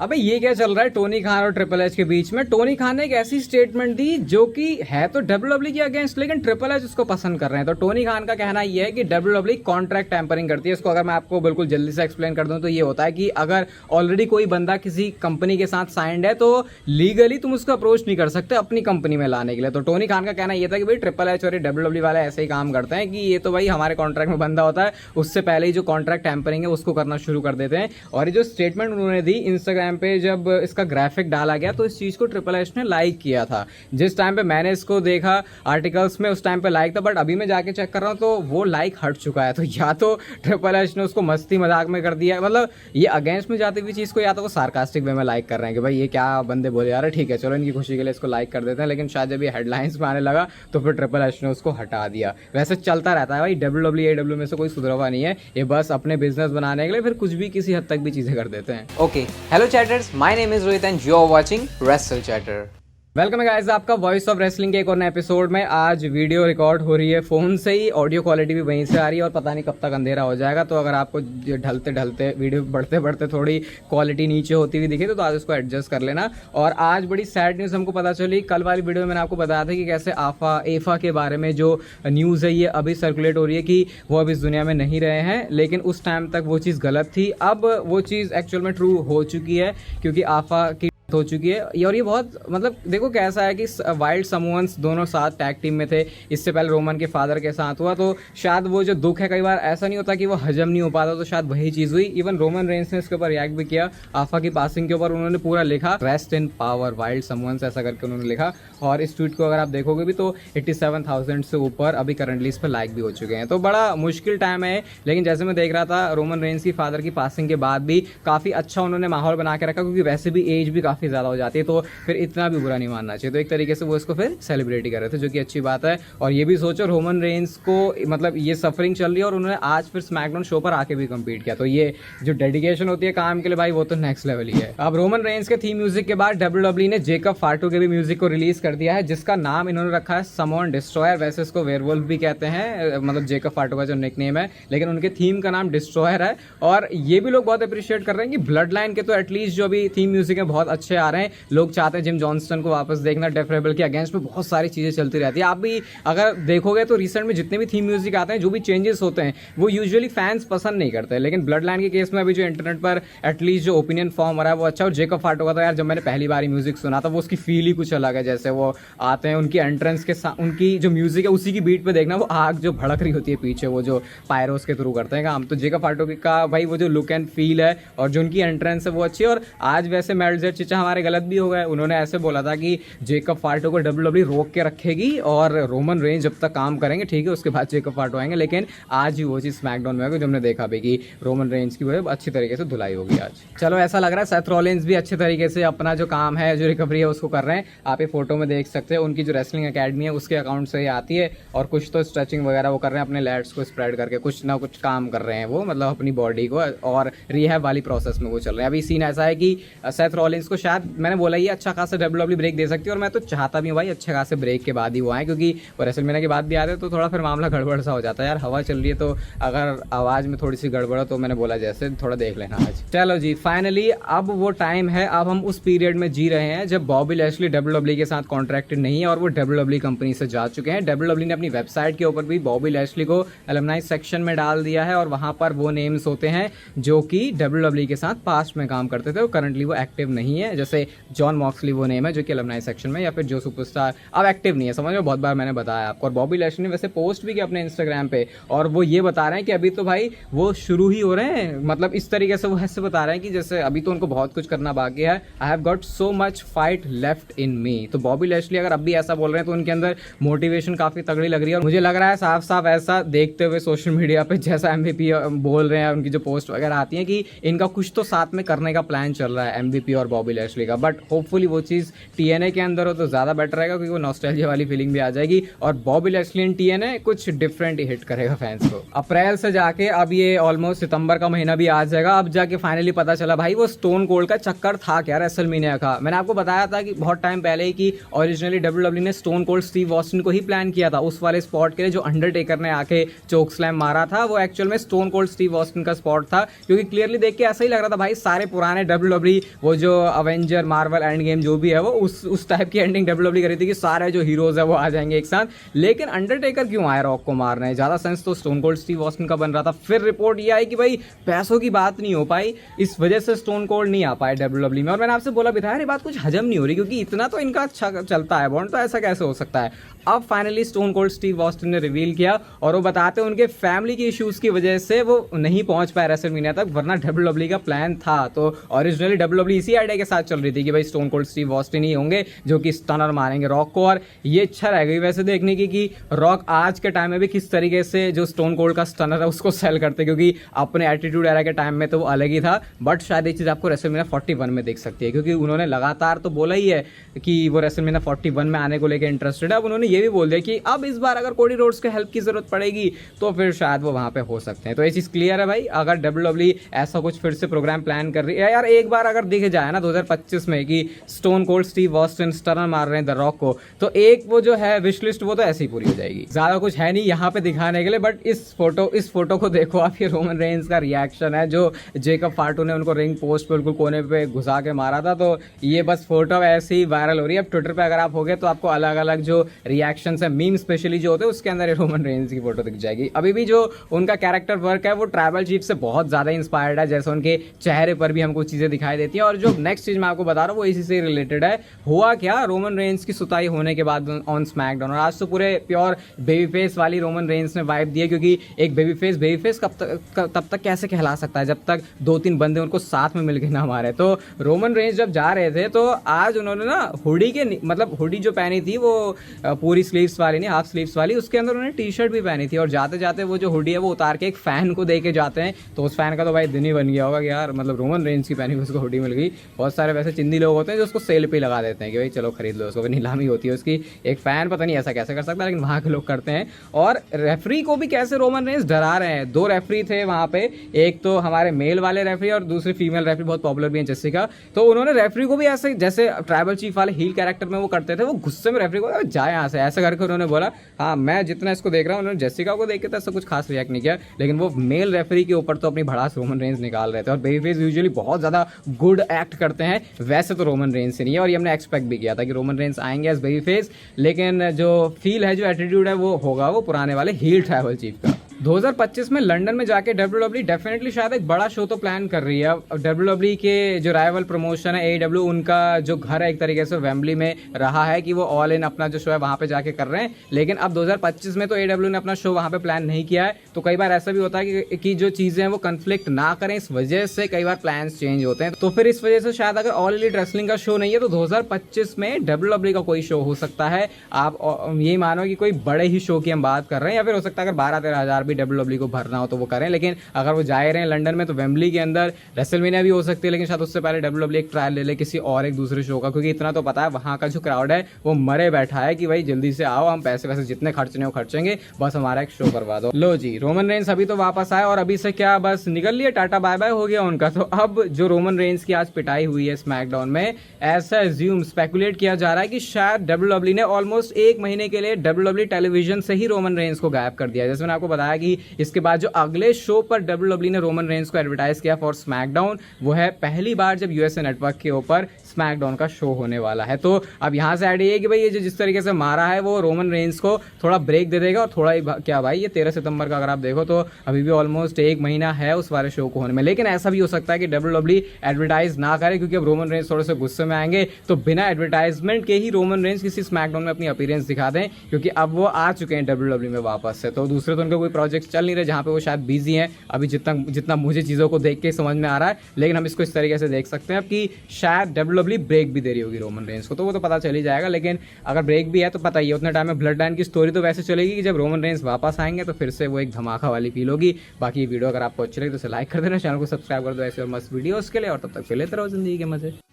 अबे ये क्या चल रहा है टोनी खान और ट्रिपल एच के बीच में। टोनी खान ने एक ऐसी स्टेटमेंट दी जो कि है तो डब्ल्यूडब्ल्यू के अगेंस्ट, लेकिन ट्रिपल एच उसको पसंद कर रहे हैं। तो टोनी खान का कहना ये है कि डब्ल्यूडब्ल्यू कॉन्ट्रैक्ट टैंपरिंग करती है। इसको अगर मैं आपको बिल्कुल जल्दी से एक्सप्लेन कर दूं तो ये होता है कि अगर ऑलरेडी कोई बंदा किसी कंपनी के साथ साइंड है तो लीगली तुम उसको अप्रोच नहीं कर सकते अपनी कंपनी में लाने के लिए। तो टोनी खान का कहना यह था कि भाई ट्रिपल एच और डब्ल्यूडब्ल्यू वाले ऐसे ही काम करते हैं कि ये तो भाई हमारे कॉन्ट्रैक्ट में बंदा होता है, उससे पहले ही जो कॉन्ट्रैक्ट टैंपरिंग है उसको करना शुरू कर देते हैं। और ये जो स्टेटमेंट उन्होंने दी इंस्टाग्राम पे जब इसका ग्राफिक डाला गया तो इस चीज को ट्रिपल एच ने लाइक किया था। जिस टाइम पे मैंने इसको देखा आर्टिकल्स में उस टाइम पे लाइक था, बट अभी मैं जाके चेक कर रहा हूँ तो वो लाइक हट चुका है। तो या तो ट्रिपल एच ने उसको मस्ती मजाक में कर दिया, मतलब ये अगेंस्ट में जाती हुई चीज को, या तो वो सार्कास्टिक वे में लाइक कर रहे हैं कि भाई ये क्या बंदे बोले यार, ठीक है चलो इनकी खुशी के लिए इसको लाइक कर देते हैं। लेकिन शायद जब ये हेडलाइंस में आने लगा तो फिर ट्रिपल एच ने उसको हटा दिया। वैसे चलता रहता है भाई, डब्ल्यूडब्ल्यू एडब्ल्यू में से कोई सुधरा हुआ नहीं है, ये बस अपने बिजनेस बनाने के लिए फिर कुछ भी किसी हद तक भी चीजें कर देते हैं। Okay, hello chatters, my name is Rohit and you're watching Wrestle Chatter. Welcome guys, आपका वॉइस ऑफ रेसलिंग के एक और नए एपिसोड में। आज वीडियो रिकॉर्ड हो रही है फोन से ही, ऑडियो क्वालिटी भी वहीं से आ रही है और पता नहीं कब तक अंधेरा हो जाएगा। तो अगर आपको ढलते ढलते वीडियो बढ़ते बढ़ते थोड़ी क्वालिटी नीचे होती हुई दिखे तो आज उसको एडजस्ट कर लेना। और आज बड़ी सैड न्यूज़ हमको पता चली। कल वाली वीडियो में मैंने आपको बताया था कि कैसे एफा के बारे में जो न्यूज़ है ये अभी सर्कुलेट हो रही है कि वो अभी इस दुनिया में नहीं रहे हैं, लेकिन उस टाइम तक वो चीज़ गलत थी। अब वो चीज़ एक्चुअल में ट्रू हो चुकी है क्योंकि आफा की हो चुकी है। और ये बहुत मतलब देखो कैसा है कि वाइल्ड समूहन्स दोनों साथ टैग टीम में थे। इससे पहले रोमन के फादर के साथ हुआ, तो शायद वो जो दुख है कई बार ऐसा नहीं होता कि वो हजम नहीं हो पाता, तो शायद वही चीज़ हुई। इवन रोमन रेंस ने इसके ऊपर रिएक्ट भी किया आफा की पासिंग के ऊपर। उन्होंने पूरा लिखा रेस्ट इन पावर वाइल्ड समूहन्स ऐसा करके उन्होंने लिखा। और इस ट्वीट को अगर आप देखोगे भी तो 87,000 से ऊपर अभी करंटली इस पर लाइक भी हो चुके हैं। तो बड़ा मुश्किल टाइम है, लेकिन जैसे मैं देख रहा था रोमन रेंस की फादर की पासिंग के बाद भी काफ़ी अच्छा उन्होंने माहौल बना के रखा, क्योंकि वैसे भी एज भी काफ़ी ज़्यादा हो जाती है, तो फिर इतना भी बुरा नहीं मानना चाहिए। तो एक तरीके से वो इसको फिर सेलिब्रेट ही कर रहे थे, जो कि अच्छी बात है। और ये भी सोचो रोमन रेंस को मतलब ये सफरिंग चल रही है और उन्होंने आज फिर स्मैकडाउन शो पर आके भी कम्पीट किया। तो ये जो डेडिकेशन होती है काम के लिए भाई, वो तो नेक्स्ट लेवल ही है। अब रोमन रेंस के थीम म्यूजिक के बाद डब्ल्यूडब्ल्यू ने जेकब फाटू के भी म्यूजिक को रिलीज कर दिया है, जिसका नाम इन्होंने रखा है समॉन डिस्ट्रॉयर। वैसे इसको वेयरवुल्फ भी कहते हैं, मतलब जेकब फाटू का जो निकनेम है, लेकिन उनके थीम का नाम डिस्ट्रॉयर है। और ये भी लोग बहुत अप्रिशिएट कर रहे हैं कि ब्लड लाइन के तो एटलीस्ट जो भी थीम म्यूजिक है बहुत अच्छे आ रहे हैं। लोग चाहते हैं जिम जॉनसन को वापस देखना। डेफ रेबल के अगेंस्ट में बहुत सारी चीजें चलती रहती है। आप भी अगर देखोगे तो रिसेंट में जितने भी थीम म्यूजिक आते हैं, जो भी चेंजेस होते हैं, वो यूजुअली फैंस पसंद नहीं करते। लेकिन ब्लड लाइन के केस में अभी जो इंटरनेट पर एटलीस्ट जो ओपिनियन फॉर्म हो रहा है वो अच्छा। और जेकब फाटो का तो यार जब मैंने पहली बार म्यूजिक सुना था वो उसकी फील ही कुछ अलग है। जैसे वो आते हैं उनकी एंट्रेंस के साथ, उनकी जो म्यूजिक है उसी की बीट पे देखना, वो आग जो भड़क रही होती है पीछे, वो जो पायरोस के थ्रू करते हैं काम। तो जेकब फाटो का भाई वो जो लुक एंड फील है और जो उनकी एंट्रेंस है वो अच्छी है। और आज वैसे मेल्जर चिचा हमारे गलत भी हो गए। उन्होंने ऐसे बोला था कि जेकब फाटो को डब्ल्यूडब्ल्यू रोक के रखेगी और रोमन रेंज जब तक काम करेंगे, ठीक है, उसके बाद जेकब फाटो आएंगे। लेकिन आज ही वो चीज स्मैकडाउन में होगी जो हमने देखा भी कि रोमन रेंज की वो अच्छी तरीके से धुलाई होगी आज। चलो ऐसा लग रहा है सेथ रॉलिंस भी अच्छे तरीके से अपना जो काम है, जो रिकवरी है उसको कर रहे हैं। आप ये फोटो में देख सकते हैं, उनकी जो रेसलिंग अकेडमी है उसके अकाउंट से आती है। और कुछ तो स्ट्रेचिंग वगैरह वो कर रहे हैं, अपने लैट्स को स्प्रेड करके कुछ ना कुछ काम कर रहे हैं वो, मतलब अपनी बॉडी को, और रिहैब वाली प्रोसेस में वो चल रहे हैं। अभी सीन ऐसा है कि सेथ रॉलिंस को शायद मैंने बोला ये अच्छा खासा डब्ल्यूडब्ल्यू ब्रेक दे सकती है, और मैं तो चाहता भी हूँ भाई अच्छे खासे ब्रेक के बाद ही वो आए, क्योंकि वो रेसलमेनिया के बाद भी आते तो थोड़ा फिर मामला गड़बड़ सा हो जाता है यार। हवा चल रही है तो अगर आवाज में थोड़ी सी गड़बड़ हो तो मैंने बोला जैसे थोड़ा देख लेना आज। चलो जी, फाइनली अब वो टाइम है, अब हम उस पीरियड में जी रहे हैं जब बॉबी लैशली डब्ल्यूडब्ल्यू के साथ कॉन्ट्रैक्टेड नहीं है और वो डब्ल्यूडब्ल्यू कंपनी से जा चुके हैं। डब्ल्यूडब्ल्यू ने अपनी वेबसाइट के ऊपर भी बॉबी लैशली को एलुमनाई सेक्शन में डाल दिया है और वहां पर वो नेम्स होते हैं जो कि डब्ल्यूडब्ल्यू के साथ पास्ट में काम करते थे और करंटली वो एक्टिव नहीं है। जैसे जॉन मॉक्सली वो नेम है जो कि एलुमनाई सेक्शन में, या फिर जो सुपरस्टार अब एक्टिव नहीं है, समझ में, बहुत बार मैंने बताया आपको। और बॉबी लैशली ने वैसे पोस्ट भी किया अपने इंस्टाग्राम पे, और वो ये बता रहे हैं कि अभी तो भाई वो शुरू ही हो रहे हैं। मतलब इस तरीके से वो ऐसे बता रहे हैं कि जैसे अभी तो उनको बहुत कुछ करना बाकी है। I have got so much fight left in me. तो बॉबी लैशली अगर अब भी ऐसा बोल रहे हैं तो उनके अंदर मोटिवेशन काफी तगड़ी लग रही है। और मुझे लग रहा है साफ साफ ऐसा देखते हुए सोशल मीडिया पे जैसा MVP बोल रहे हैं, उनकी जो पोस्ट वगैरह आती है, कि इनका कुछ तो साथ में करने का प्लान चल रहा है, MVP और बॉबी लैशली का, बट होपफुली वो चीज़ TNA के अंदर हो तो ज़्यादा बेटर रहेगा, क्योंकि वो नॉस्टैल्जिया वाली फीलिंग भी आ जाएगी और बॉबी लैशली इन TNA कुछ डिफरेंट ही हिट करेगा फैंस को। अप्रैल से जाके अब ये ऑलमोस्ट सितंबर का महीना भी आ जाएगा, अब जाके फाइनली पता चला भाई वो स्टोन कोल्ड का चक्कर था क्या रेसलमेनिया का। मैंने आपको बताया था कि बहुत टाइम पहले ही कि ओरिजिनली WWE ने स्टोन कोल्ड स्टीव ऑस्टिन को ही प्लान किया था उस वाले स्पॉट के लिए जो अंडरटेकर ने आके चोक स्लैम मारा था, वो एक्चुअल में स्टोन कोल्ड स्टीव ऑस्टिन का स्पॉट था, क्योंकि क्लियरली देख के ऐसा ही लग रहा था भाई सारे पुराने WWE वो जो अवेंजर मार्वल एंड गेम जो भी है वो उस टाइप की एंडिंग WWE करी थी कि सारे जो हीरोज है वो आ जाएंगे एक साथ। लेकिन अंडरटेकर क्यों आया रॉक को मारने, ज्यादा सेंस तो स्टोन कोल्ड स्टीव ऑस्टिन का बन रहा था। फिर रिपोर्ट ये आई कि भाई पैसों की बात नहीं हो पाई, इस वजह से स्टोन कोल्ड नहीं आ पाए WWE में। और मैंने आपसे बोला भी था यार ये बात कुछ हजम नहीं हो रही, क्योंकि इतना तो इनका अच्छा चलता है बॉन्ड, तो ऐसा कैसे हो सकता है। अब finally stone cold Steve Austin ने रिवील किया और वो बताते हैं उनके फैमिली की इश्यूज की वजह से वो नहीं पहुंच पाए रेसलमेनिया तक, वरना WWE का प्लान था। तो ओरिजिनली WWE इसी आइडिया के साथ चल रही थी कि भाई स्टोन कोल्ड स्टीव ऑस्टिन ही होंगे जो कि स्टनर मारेंगे रॉक को। और ये इच्छा रह गई वैसे देखने की कि रॉक आज के टाइम में भी किस तरीके से जो स्टोन कोल्ड का स्टनर है उसको सेल करते, क्योंकि अपने एटीट्यूड एरा के टाइम में तो वो अलग ही था, बट शायद ये चीज़ आपको रेसलमेनिया 41 में देख सकती है, क्योंकि उन्होंने लगातार तो बोला ही है कि वो रेसलमेनिया 41 में आने को लेकर इंटरेस्टेड है। अब उन्होंने ये भी बोल दिया कि अब इस बार अगर कोडी रोड्स के हेल्प की जरूरत पड़ेगी तो फिर शायद वो वहां पे हो सकते हैं। तो ये चीज क्लियर है भाई, अगर WWE ऐसा कुछ फिर से प्रोग्राम प्लान कर रही है यार, एक बार अगर दिख जाए ना 2025 में कि stone cold Steve Austin stunner मार रहे हैं द रॉक को, तो एक वो जो है विश लिस्ट वो तो ऐसे ही पूरी हो जाएगी। ज्यादा कुछ है नहीं यहाँ पे दिखाने के लिए, बट इस फोटो को देखो आप, ये रोमन रेंज का रिएक्शन है जो जेकब फाटू ने उनको रिंग पोस्ट पे बिल्कुल कोने पे घुसा के मारा था। तो ये बस फोटो ऐसे ही वायरल हो रही है। अब ट्विटर पे अगर आप होगे तो आपको अलग अलग जो रिएक्शन है मीम स्पेशली जो होते हैं उसके अंदर रोमन रेंज की फोटो दिख जाएगी। अभी भी जो उनका कैरेक्टर वर्क है वो ट्राइबल चीफ से बहुत ज्यादा इंस्पायर्ड है, जैसे उनके चेहरे पर भी हमको चीजें दिखाई देती है। और जो नेक्स्ट चीज मैं आपको बता रहा हूँ वो इसी से रिलेटेड है। हुआ क्या, रोमन रेंज की सुताई होने के बाद ऑन स्मैकडाउन, और आज तो पूरे प्योर बेबी फेस वाली रोमन रेंज ने वाइब दी है, क्योंकि एक बेबी फेस तब तक कैसे कहला सकता है जब तक 2-3 बंदे उनको साथ में मिलके ना मारे। तो रोमन रेंज जब जा रहे थे तो आज उन्होंने ना हुडी के मतलब हुडी जो पहनी थी वो पूरी स्लीव्स वाली नहीं, हाफ स्लीव्स वाली, उसके अंदर उन्होंने टी-शर्ट भी पहनी थी। और जाते जाते वो जो हुडी है वो उतार के एक फैन को दे के जाते हैं, तो उस फैन का तो भाई दिन ही बन गया होगा कि यार मतलब रोमन रेंज की पहनी हुई उसको हुडी मिल गई। बहुत सारे वैसे चिंदी लोग होते हैं जो उसको सेल पे लगा देते हैं कि भाई चलो खरीद लो उसको, नीलामी होती है उसकी। एक फैन पता नहीं ऐसा कैसे कर सकता है, लेकिन वहाँ के लोग करते हैं। और रेफरी को भी कैसे रोमन रेंज डरा रहे हैं। 2 रेफरी थे वहाँ पे, एक तो हमारे मेल वाले रेफरी और दूसरी फीमेल रेफरी, बहुत पॉपुलर भी है जेसिका। तो उन्होंने रेफरी को भी ऐसे जैसे ट्राइबल चीफ वाले हील कैरेक्टर में वो करते थे, वो गुस्से में रेफरी को जाए यहाँ से ऐसे करके उन्होंने बोला। हाँ, मैं जितना इसको देख रहा हूँ, उन्होंने जेसिका को देख के तो ऐसा कुछ खास रिएक्ट नहीं किया, लेकिन वो मेल रेफरी के ऊपर तो अपनी भड़ास रोमन रेंज निकाल रहे थे। और बेबी फेस यूजुअली बहुत ज्यादा गुड एक्ट करते हैं, वैसे तो रोमन रेंज से नहीं है। और ये हमने एक्सपेक्ट भी किया था कि रोमन रेंज आएंगे एज बेबी फेस, लेकिन जो फील है, जो एटीट्यूड है वो होगा वो पुराने वाले हील ट्राइबल चीफ का। 2025 में लंदन में जाके WWE डेफिनेटली शायद एक बड़ा शो तो प्लान कर रही है। WWE के जो राइवल प्रमोशन है AEW, उनका जो घर है एक तरीके से वेम्बली में रहा है कि वो ऑल इन अपना जो शो है वहां पे जाके कर रहे हैं। लेकिन अब 2025 में तो AEW ने अपना शो वहां पे प्लान नहीं किया है। तो कई बार ऐसा भी होता है कि जो चीजें हैं वो कंफ्लिक्ट ना करें, इस वजह से कई बार प्लान्स चेंज होते हैं। तो फिर इस वजह से शायद अगर ऑल एलीट रेसलिंग का शो नहीं है तो 2025 में WWE का कोई शो हो सकता है। आप यही मानो कि कोई बड़े ही शो की हम बात कर रहे हैं, या फिर हो सकता है अगर 12-13 हजार भी WWE को भरना हो तो वो करें। लेकिन अगर वो जा रहे हैं लंदन में तो वेम्बली के अंदर रेसलमेनिया भी हो सकती है, लेकिन शायद उससे पहले WWE एक ट्रायल ले ले किसी और एक दूसरे शो का, क्योंकि इतना तो पता है वहां का जो क्राउड है वो मरे बैठा है कि भाई जल्दी से आओ, हम पैसे वैसे जितने खर्चने हो खर्चेंगे, बस हमारा एक शो करवा दो। लो जी, रोमन रेंज अभी तो वापस आए और अभी से क्या बस निकल लिए, टाटा बाय बाय हो गया उनका। तो अब जो रोमन रेंज की आज पिटाई हुई है स्मैकडाउन में, ऐसा एज्यूम स्पेकुलेट किया जा रहा है कि शायद WWE ने ऑलमोस्ट 1 महीने के लिए WWE टेलीविजन से ही रोमन रेंज को गायब कर दिया। जैसे मैंने आपको बताया कि इसके बाद जो अगले शो पर WWE ने रोमन रेंज को एडवर्टाइज किया फॉर स्मैकडाउन, वो है पहली बार जब USA नेटवर्क के ऊपर स्मैकडाउन का शो होने वाला है। तो अब यहाँ से आइडिया है कि भाई ये जो जिस तरीके से मारा है वो रोमन रेंज को थोड़ा ब्रेक दे देगा। और थोड़ा ही क्या भाई, ये 13 सितंबर का अगर आप देखो तो अभी भी ऑलमोस्ट 1 महीना है उस वाले शो को होने में। लेकिन ऐसा भी हो सकता है कि WWE एडवर्टाइज ना करे, क्योंकि अब रोमन रेंज थोड़े से गुस्से में आएंगे, तो बिना एडवर्टाइजमेंट के ही रोमन रेंज किसी स्मैकडाउन में अपनी अपीयरेंस दिखा दें, क्योंकि अब वो आ चुके हैं WWE में वापस से। तो दूसरे तो उनके कोई प्रोजेक्ट चल नहीं रहे जहाँ पे वो शायद बिजी हैं अभी, जितना मुझे चीज़ों को देख के समझ में आ रहा है। लेकिन हम इसको इस तरीके से देख सकते हैं कि शायद WWE ब्रेक भी दे रही होगी रोमन रेंज को, तो वो तो पता चल ही जाएगा। लेकिन अगर ब्रेक भी है तो पता ही है, उतने टाइम में ब्लड लाइन की स्टोरी तो वैसे चलेगी कि जब रोमन रेंज वापस आएंगे तो फिर से वो एक धमाका वाली फील होगी। बाकी वीडियो अगर आपको अच्छी लगी तो लाइक कर देना, चैनल को सब्सक्राइब कर दो ऐसे और मस्त वीडियोस के लिए, और तब तक लेते रहो जिंदगी के मजे।